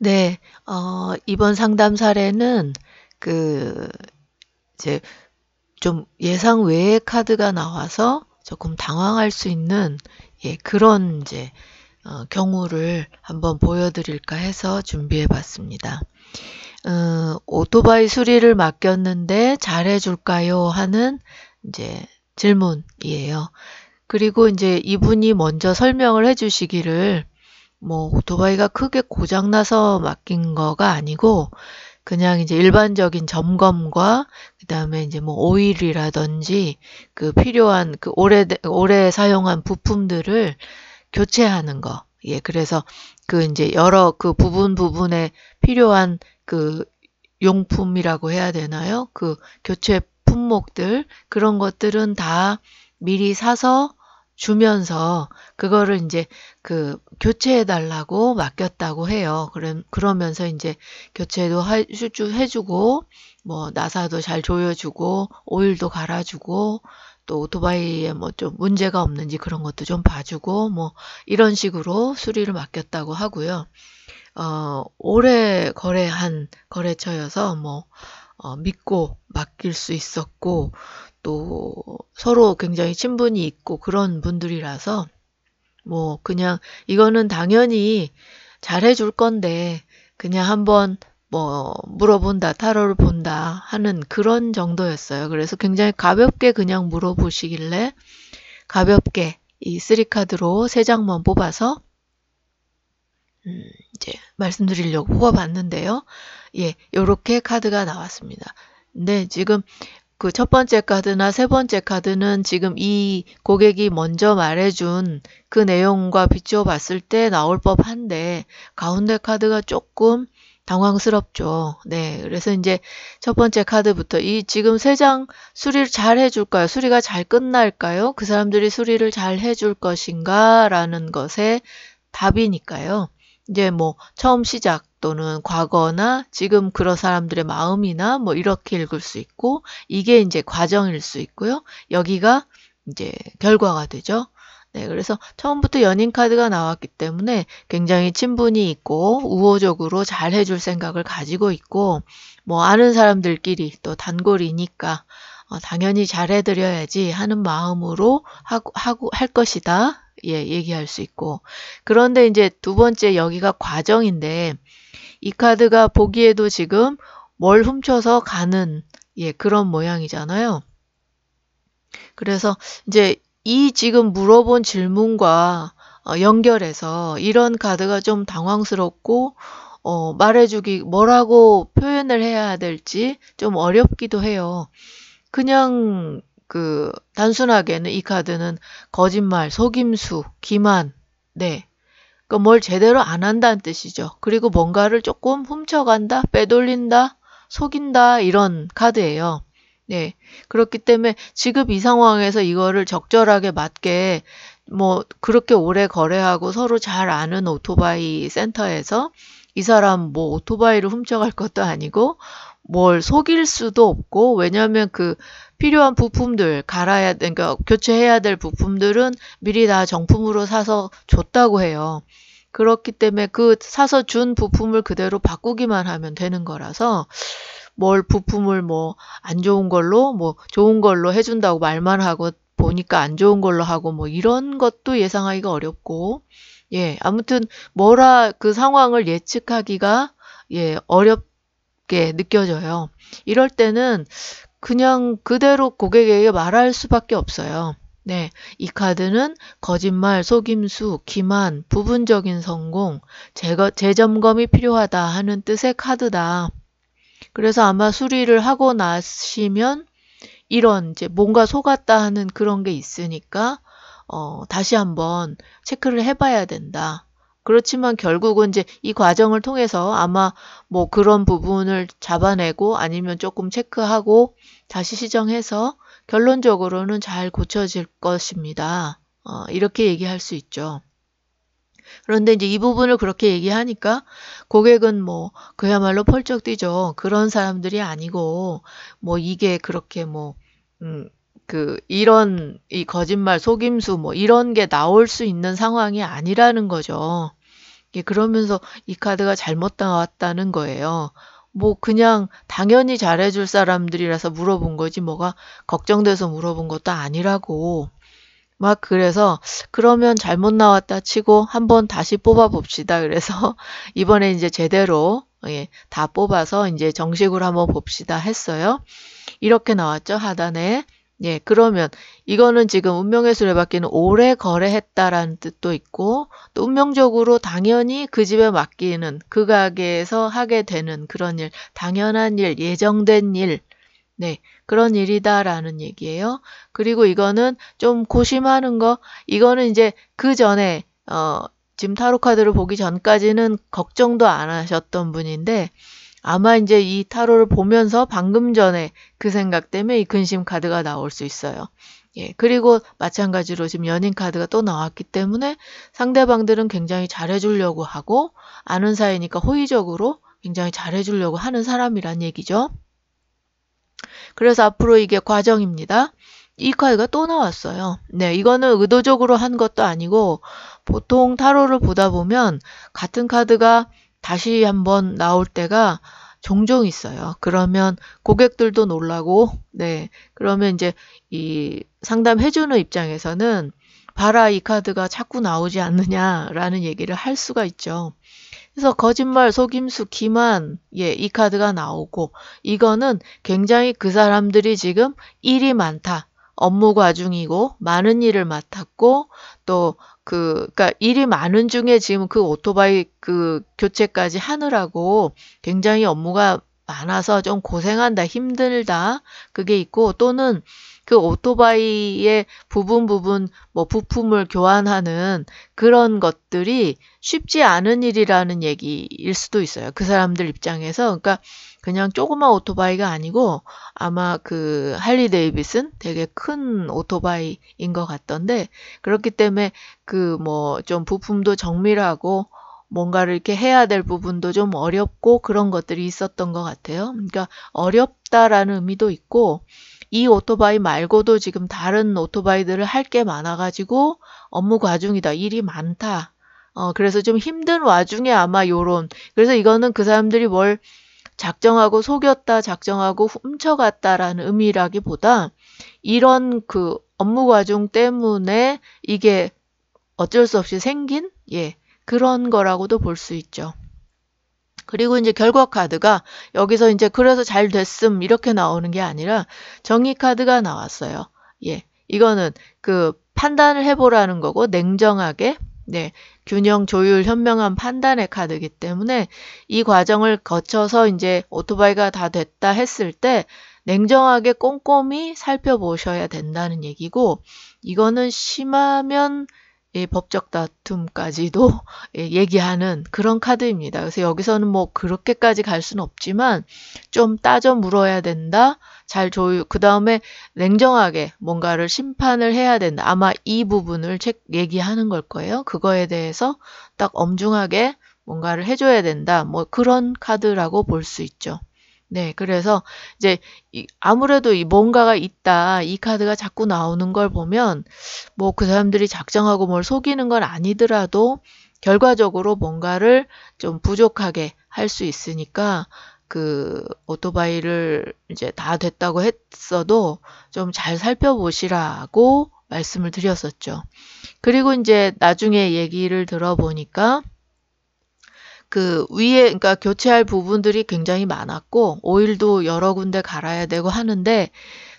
네, 이번 상담 사례는 그 이제 좀 예상 외의 카드가 나와서 조금 당황할 수 있는 그런 이제 경우를 한번 보여드릴까 해서 준비해 봤습니다. 오토바이 수리를 맡겼는데 잘해줄까요? 하는 이제 질문이에요. 그리고 이제 이분이 먼저 설명을 해주시기를 뭐 오토바이가 크게 고장나서 맡긴 거가 아니고 그냥 이제 일반적인 점검과 그다음에 이제 뭐 오일이라든지 그 필요한 그 오래 사용한 부품들을 교체하는 거. 예, 그래서 그 이제 여러 그 부분에 필요한 그 용품이라고 해야 되나요? 그 교체 품목들 그런 것들은 다 미리 사서 주면서 그거를 이제 그 교체해 달라고 맡겼다고 해요. 그러면서 이제 교체도 해주고 뭐 나사도 잘 조여주고 오일도 갈아주고 또 오토바이에 뭐 좀 문제가 없는지 그런 것도 좀 봐주고 뭐 이런 식으로 수리를 맡겼다고 하고요. 오래 거래한 거래처여서 뭐 믿고 맡길 수 있었고 또 서로 굉장히 친분이 있고 그런 분들이라서 뭐 그냥 이거는 당연히 잘해줄 건데 그냥 한번 뭐 물어본다, 타로를 본다 하는 그런 정도였어요. 그래서 굉장히 가볍게 그냥 물어보시길래 가볍게 이 3카드로 3장만 뽑아서 이제 말씀드리려고 뽑아봤는데요. 예, 요렇게 카드가 나왔습니다. 근데 지금 그 첫 번째 카드나 세 번째 카드는 지금 이 고객이 먼저 말해준 그 내용과 비추어 봤을 때 나올 법한데 가운데 카드가 조금 당황스럽죠. 네, 그래서 이제 첫 번째 카드부터 이 지금 3장 수리를 잘 해줄까요? 수리가 잘 끝날까요? 그 사람들이 수리를 잘 해줄 것인가? 라는 것의 답이니까요. 이제 뭐 처음 시작 또는 과거나 지금 그런 사람들의 마음이나 뭐 이렇게 읽을 수 있고 이게 이제 과정일 수 있고요. 여기가 이제 결과가 되죠. 네, 그래서 처음부터 연인 카드가 나왔기 때문에 굉장히 친분이 있고 우호적으로 잘 해줄 생각을 가지고 있고 뭐 아는 사람들끼리 또 단골이니까 당연히 잘 해드려야지 하는 마음으로 할 것이다. 예, 얘기할 수 있고. 그런데 이제 두 번째 여기가 과정인데 이 카드가 보기에도 지금 뭘 훔쳐서 가는 그런 모양이잖아요. 그래서 이제 이 지금 물어본 질문과 연결해서 이런 카드가 좀 당황스럽고 말해주기 뭐라고 표현을 해야 될지 좀 어렵기도 해요. 그냥 그 단순하게는 이 카드는 거짓말, 속임수, 기만, 네. 그 뭘 제대로 안 한다는 뜻이죠. 그리고 뭔가를 조금 훔쳐간다, 빼돌린다, 속인다 이런 카드예요. 네. 그렇기 때문에 지금 이 상황에서 이거를 적절하게 맞게 뭐 그렇게 오래 거래하고 서로 잘 아는 오토바이 센터에서 이 사람 뭐 오토바이를 훔쳐갈 것도 아니고 뭘 속일 수도 없고 왜냐하면 그 필요한 부품들 그러니까 교체해야 될 부품들은 미리 다 정품으로 사서 줬다고 해요. 그렇기 때문에 그 사서 준 부품을 그대로 바꾸기만 하면 되는 거라서 뭘 부품을 뭐 안 좋은 걸로 뭐 좋은 걸로 해준다고 말만 하고 보니까 안 좋은 걸로 하고 뭐 이런 것도 예상하기가 어렵고 예 아무튼 그 상황을 예측하기가 어렵게 느껴져요. 이럴 때는 그냥 그대로 고객에게 말할 수밖에 없어요. 네, 이 카드는 거짓말, 속임수, 기만, 부분적인 성공, 재점검이 필요하다 하는 뜻의 카드다. 그래서 아마 수리를 하고 나시면 이런 이제 뭔가 속았다 하는 그런 게 있으니까 다시 한번 체크를 해봐야 된다. 그렇지만 결국은 이제 이 과정을 통해서 아마 뭐 그런 부분을 잡아내고 아니면 조금 체크하고 다시 시정해서 결론적으로는 잘 고쳐질 것입니다. 이렇게 얘기할 수 있죠. 그런데 이제 이 부분을 그렇게 얘기하니까 고객은 뭐 그야말로 펄쩍 뛰죠. 그런 사람들이 아니고 뭐 이게 그렇게 뭐 이런 이 거짓말, 속임수 뭐 이런 게 나올 수 있는 상황이 아니라는 거죠. 예, 그러면서 이 카드가 잘못 나왔다는 거예요. 뭐 그냥 당연히 잘해줄 사람들이라서 물어본 거지 뭐가 걱정돼서 물어본 것도 아니라고. 막 그래서 그러면 잘못 나왔다 치고 한번 다시 뽑아 봅시다. 그래서 이번에 이제 제대로 예, 다 뽑아서 이제 정식으로 한번 봅시다 했어요. 이렇게 나왔죠, 하단에. 예, 그러면 이거는 지금 운명의 수레바퀴는 오래 거래했다라는 뜻도 있고 또 운명적으로 당연히 그 집에 맡기는 그 가게에서 하게 되는 그런 일, 당연한 일, 예정된 일, 네, 그런 일이다라는 얘기예요. 그리고 이거는 좀 고심하는 거, 이거는 이제 그 전에 지금 타로 카드를 보기 전까지는 걱정도 안 하셨던 분인데 아마 이제 이 타로를 보면서 방금 전에 그 생각 때문에 이 근심 카드가 나올 수 있어요. 예, 그리고 마찬가지로 지금 연인 카드가 또 나왔기 때문에 상대방들은 굉장히 잘해주려고 하고 아는 사이니까 호의적으로 굉장히 잘해주려고 하는 사람이란 얘기죠. 그래서 앞으로 이게 과정입니다. 이 카드가 또 나왔어요. 네, 이거는 의도적으로 한 것도 아니고 보통 타로를 보다 보면 같은 카드가 다시 한번 나올 때가 종종 있어요. 그러면 고객들도 놀라고, 네, 그러면 이제 이 상담해주는 입장에서는 봐라, 이 카드가 자꾸 나오지 않느냐라는 얘기를 할 수가 있죠. 그래서 거짓말, 속임수, 기만, 예, 이 카드가 나오고 이거는 굉장히 그 사람들이 지금 일이 많다. 업무 과중이고 많은 일을 맡았고 또 그러니까 일이 많은 중에 지금 그 오토바이 그 교체까지 하느라고 굉장히 업무가 많아서 좀 고생한다, 힘들다. 그게 있고 또는 그 오토바이의 부분 뭐 부품을 교환하는 그런 것들이 쉽지 않은 일이라는 얘기일 수도 있어요. 그 사람들 입장에서. 그러니까 그냥 조그만 오토바이가 아니고 아마 그 할리 데이비슨 되게 큰 오토바이인 것 같던데 그렇기 때문에 그 뭐 좀 부품도 정밀하고 뭔가를 이렇게 해야 될 부분도 좀 어렵고 그런 것들이 있었던 것 같아요. 그러니까 어렵다라는 의미도 있고 이 오토바이 말고도 지금 다른 오토바이들을 할 게 많아가지고 업무 과중이다. 일이 많다. 그래서 좀 힘든 와중에 아마 요런 그래서 이거는 그 사람들이 뭘 작정하고 속였다, 작정하고 훔쳐갔다라는 의미라기보다 이런 그 업무 과중 때문에 이게 어쩔 수 없이 생긴 예, 그런 거라고도 볼 수 있죠. 그리고 이제 결과 카드가 여기서 이제 그래서 잘 됐음 이렇게 나오는 게 아니라 정의 카드가 나왔어요. 예. 이거는 그 판단을 해보라는 거고 냉정하게 네, 균형, 조율, 현명한 판단의 카드이기 때문에 이 과정을 거쳐서 이제 오토바이가 다 됐다 했을 때 냉정하게 꼼꼼히 살펴보셔야 된다는 얘기고 이거는 심하면 예, 법적 다툼까지도 예, 얘기하는 그런 카드입니다. 그래서 여기서는 뭐 그렇게까지 갈 수는 없지만 좀 따져 물어야 된다. 잘 조율, 그 다음에 냉정하게 뭔가를 심판을 해야 된다. 아마 이 부분을 얘기하는 걸 거예요. 그거에 대해서 딱 엄중하게 뭔가를 해줘야 된다. 뭐 그런 카드라고 볼 수 있죠. 네, 그래서 이제 아무래도 이 뭔가가 있다. 이 카드가 자꾸 나오는 걸 보면 뭐 그 사람들이 작정하고 뭘 속이는 건 아니더라도 결과적으로 뭔가를 좀 부족하게 할 수 있으니까 그 오토바이를 이제 다 됐다고 했어도 좀 잘 살펴보시라고 말씀을 드렸었죠. 그리고 이제 나중에 얘기를 들어보니까 그 위에 그러니까 교체할 부분들이 굉장히 많았고 오일도 여러 군데 갈아야 되고 하는데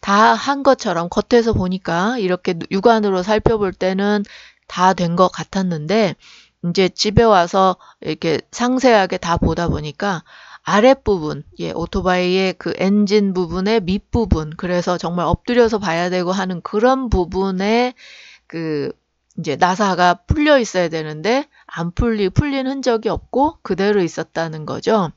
다 한 것처럼 겉에서 보니까 이렇게 육안으로 살펴볼 때는 다 된 것 같았는데 이제 집에 와서 이렇게 상세하게 다 보다 보니까 아랫부분, 예, 오토바이의 그 엔진 부분의 밑부분, 그래서 정말 엎드려서 봐야 되고 하는 그런 부분에 그 이제 나사가 풀려 있어야 되는데 안 풀린 흔적이 없고 그대로 있었다는 거죠.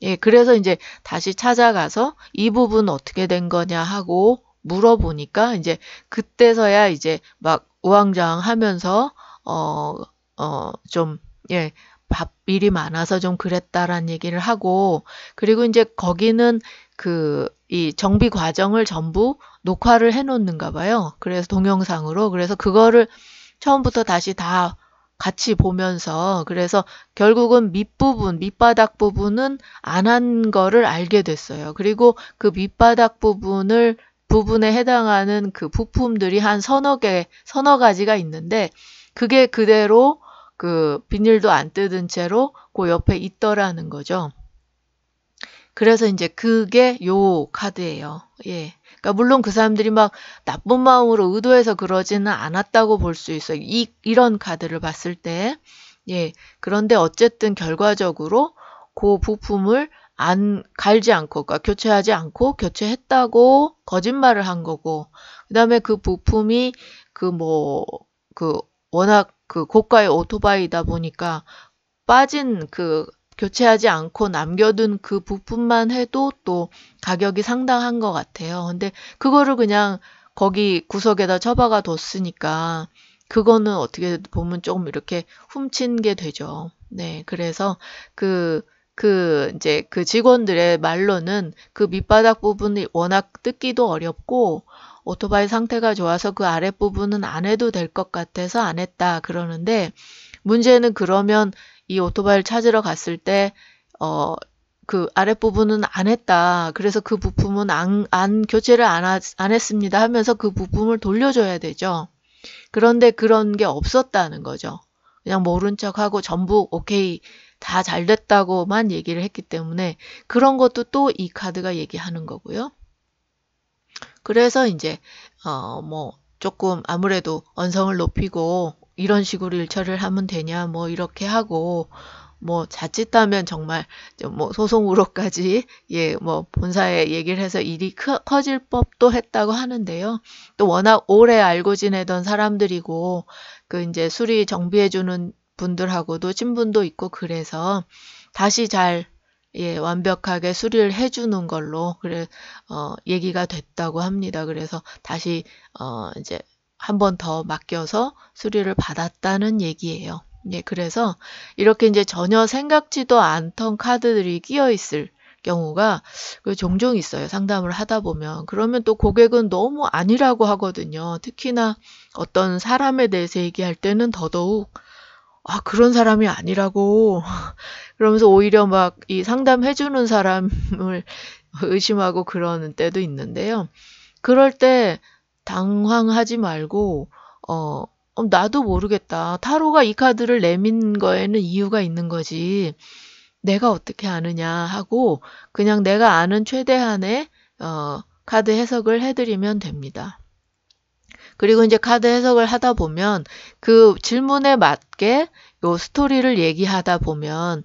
예, 그래서 이제 다시 찾아가서 이 부분 어떻게 된 거냐 하고 물어보니까 이제 그때서야 이제 막 우왕좌왕하면서 좀 예, 일이 많아서 좀 그랬다라는 얘기를 하고 그리고 이제 거기는 그 이 정비 과정을 전부 녹화를 해 놓는가 봐요. 그래서 동영상으로 그래서 그거를 처음부터 다시 다 같이 보면서 그래서 결국은 밑부분, 밑바닥 부분은 안 한 거를 알게 됐어요. 그리고 그 밑바닥 부분에 해당하는 그 부품들이 한 서너 가지가 있는데 그게 그대로 그 비닐도 안 뜯은 채로 그 옆에 있더라는 거죠. 그래서 이제 그게 요 카드예요. 예. 그러니까 물론 그 사람들이 막 나쁜 마음으로 의도해서 그러지는 않았다고 볼 수 있어요. 이런 카드를 봤을 때. 예. 그런데 어쨌든 결과적으로 그 부품을 갈지 않고, 그러니까 교체하지 않고 교체했다고 거짓말을 한 거고, 그 다음에 그 부품이 워낙 그 고가의 오토바이다 보니까 빠진 교체하지 않고 남겨둔 그 부품만 해도 또 가격이 상당한 것 같아요. 근데 그거를 그냥 거기 구석에다 처박아 뒀으니까 그거는 어떻게 보면 조금 이렇게 훔친 게 되죠. 네, 그래서 이제 그 직원들의 말로는 그 밑바닥 부분이 워낙 뜯기도 어렵고 오토바이 상태가 좋아서 그 아랫부분은 안 해도 될 것 같아서 안 했다 그러는데 문제는 그러면 이 오토바이를 찾으러 갔을 때, 그 아랫부분은 안 했다. 그래서 그 부품은 교체를 안 했습니다 하면서 그 부품을 돌려줘야 되죠. 그런데 그런 게 없었다는 거죠. 그냥 모른 척하고 전부 오케이, 다 잘 됐다고만 얘기를 했기 때문에 그런 것도 또 이 카드가 얘기하는 거고요. 그래서 이제, 조금 아무래도 언성을 높이고 이런 식으로 일처리를 하면 되냐, 이렇게 하고, 자칫하면 정말, 소송 우로까지, 본사에 얘기를 해서 일이 커질 법도 했다고 하는데요. 또 워낙 오래 알고 지내던 사람들이고, 이제 수리 정비해주는 분들하고도 친분도 있고, 그래서 다시 완벽하게 수리를 해주는 걸로, 얘기가 됐다고 합니다. 그래서 다시, 이제, 한 번 더 맡겨서 수리를 받았다는 얘기예요. 예, 그래서 이렇게 이제 전혀 생각지도 않던 카드들이 끼어 있을 경우가 종종 있어요. 상담을 하다 보면. 그러면 또 고객은 너무 아니라고 하거든요. 특히나 어떤 사람에 대해서 얘기할 때는 더더욱 그런 사람이 아니라고 그러면서 오히려 막 이 상담해주는 사람을 의심하고 그러는 때도 있는데요. 그럴 때 당황하지 말고, 나도 모르겠다. 타로가 이 카드를 내민 거에는 이유가 있는 거지. 내가 어떻게 아느냐 하고, 그냥 내가 아는 최대한의, 카드 해석을 해드리면 됩니다. 그리고 이제 카드 해석을 하다 보면 그 질문에 맞게 요 스토리를 얘기하다 보면,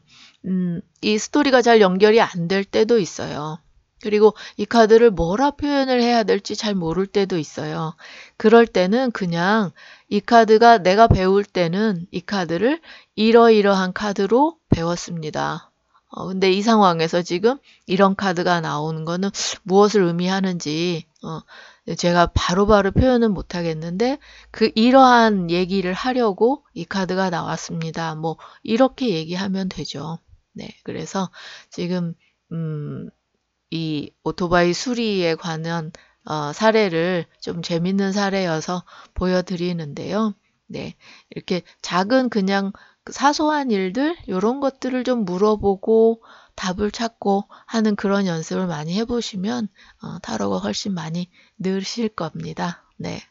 이 스토리가 잘 연결이 안 될 때도 있어요. 그리고 이 카드를 뭐라 표현을 해야 될지 잘 모를 때도 있어요. 그럴 때는 그냥 이 카드가 내가 배울 때는 이 카드를 이러이러한 카드로 배웠습니다. 근데 이 상황에서 지금 이런 카드가 나오는 거는 무엇을 의미하는지 제가 바로바로 표현은 못 하겠는데 이러한 얘기를 하려고 이 카드가 나왔습니다. 이렇게 얘기하면 되죠. 네, 그래서 지금 이 오토바이 수리에 관한 사례를 좀 재밌는 사례여서 보여드리는데요. 네, 이렇게 작은 그냥 사소한 일들 이런 것들을 좀 물어보고 답을 찾고 하는 그런 연습을 많이 해보시면 타로가 훨씬 많이 느실 겁니다. 네.